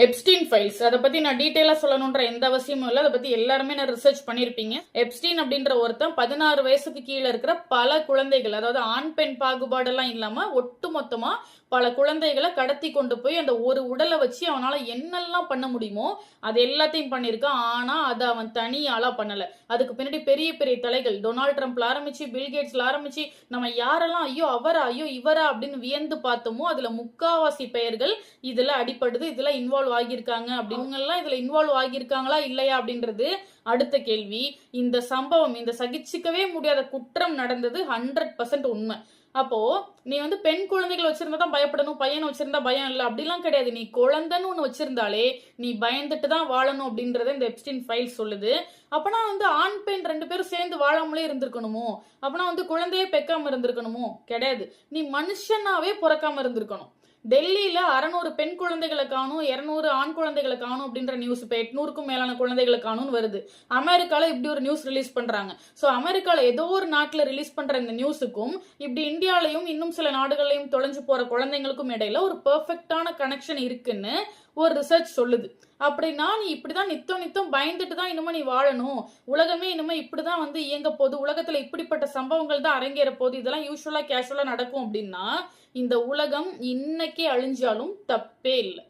Epstein files அதை பத்தி நான் டீட்டெயிலா சொல்லணுன்ற எந்த அவசியமும் இல்லை. அதை பத்தி எல்லாருமே நான் ரிசர்ச் பண்ணிருப்பீங்க. எப்ஸ்டீன் அப்படின்ற ஒருத்தன் 16 வயசுக்கு கீழே இருக்கிற பல குழந்தைகள், அதாவது ஆண் பெண் பாகுபாடெல்லாம் இல்லாம ஒட்டு மொத்தமா பல குழந்தைகளை கடத்தி கொண்டு போய் அந்த ஒரு உடலை வச்சு அவனால என்னெல்லாம் பண்ண முடியுமோ அது எல்லாத்தையும் பண்ணியிருக்கான். ஆனா அதை அவன் தனியாளா பண்ணல. அதுக்கு பின்னாடி பெரிய பெரிய தலைகள், டொனால்ட் ட்ரம்ப்ல ஆரம்பிச்சு பில்கேட்ஸ்ல ஆரம்பிச்சு நம்ம யாரெல்லாம் ஐயோ அவரா ஐயோ இவரா அப்படின்னு வியந்து பார்த்தோமோ அதுல முக்காவாசி பெயர்கள் இதுல அடிப்படுது, இதுல இன்வால்வ் ஆகியிருக்காங்க. அப்படிங்கலாம் இதுல இன்வால்வ் ஆகியிருக்காங்களா இல்லையா அப்படின்றது அடுத்த கேள்வி. இந்த சம்பவம், இந்த சகிச்சுக்கவே முடியாத குற்றம் நடந்தது 100% உண்மை. அப்போ நீ பெண் குழந்தைகள் வச்சிருந்தா தான் பயப்படணும், பையன் வச்சிருந்தா பயம் இல்லை அப்படிலாம் கிடையாது. நீ குழந்தைன்னு ஒண்ணு வச்சிருந்தாலே நீ பயந்துட்டு தான் வாழணும் அப்படின்றத இந்த எப்ஸ்டீன் ஃபைல் சொல்லுது. அப்பனா ஆண் பெண் 2 பேரும் சேர்ந்து வாழாமலே இருந்திருக்கணுமோ? அப்பனா குழந்தையே பெக்காம இருந்திருக்கணுமோ? கிடையாது. நீ மனுஷனாவே பிறக்காம இருந்திருக்கணும். டெல்லியில 600 பெண் குழந்தைகளை காணும், 200 ஆண் குழந்தைகளை காணும் அப்படின்ற நியூஸ் இப்ப 800க்கும் மேலான குழந்தைகளை காணும்னு வருது. அமெரிக்கால இப்படி ஒரு நியூஸ் ரிலீஸ் பண்றாங்க. சோ அமெரிக்கால ஏதோ ஒரு நாட்டுல ரிலீஸ் பண்ற இந்த நியூஸுக்கும் இப்படி இந்தியாலையும் இன்னும் சில நாடுகளையும் தொலைஞ்சு போற குழந்தைங்களுக்கும் இடையில ஒரு பெர்ஃபெக்டான கனெக்ஷன் இருக்குன்னு ஒரு ரிசர்ச் சொல்லுது. அப்படின்னா நீ இப்படிதான் நித்தம் நித்தம் பயந்துட்டு தான் இனிமே நீ வாழணும், உலகமே இனிமே இப்படிதான் இயங்க போகுது, உலகத்துல இப்படிப்பட்ட சம்பவங்கள் தான் அரங்கேற போகுது, இதெல்லாம் யூஸ்வலா கேஷுவலா நடக்கும் அப்படின்னா இந்த உலகம் இன்னைக்கே அழிஞ்சாலும் தப்பே இல்லை.